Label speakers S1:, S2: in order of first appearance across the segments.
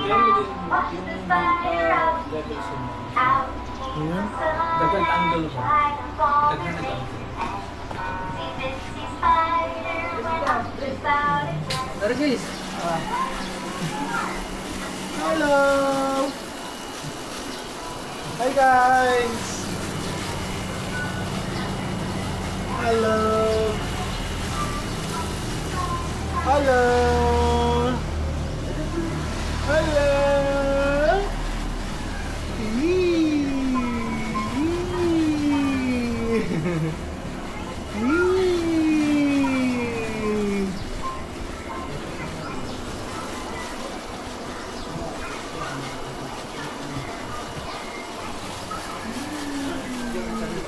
S1: Ayan.
S2: Dagan angle ba? Dagan na lang. Tara guys.
S1: Hello! Hi guys! Hello! Hello! Hello!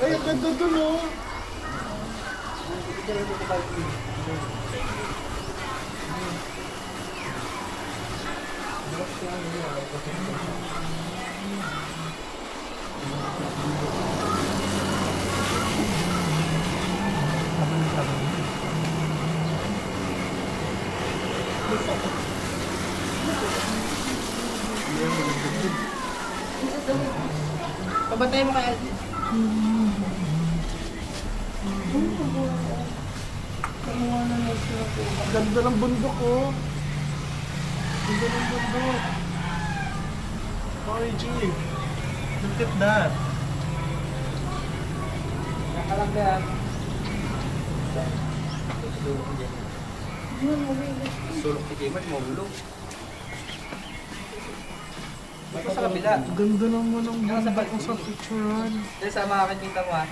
S1: Ay, ang ganda dun, oh.
S3: Pabatay mo kaya.
S1: Ang ganda ng bundok, oh. Ang ganda ng bundok. OG. Look at that.
S2: Nakalang ka. Sulok ni Kimat, mahulog. Ito sa kabila.
S1: Ang ganda naman ng
S2: Nasa
S1: bundok
S2: balcony.
S1: sa picturean.
S2: Dahil sa mga kakita mo ha.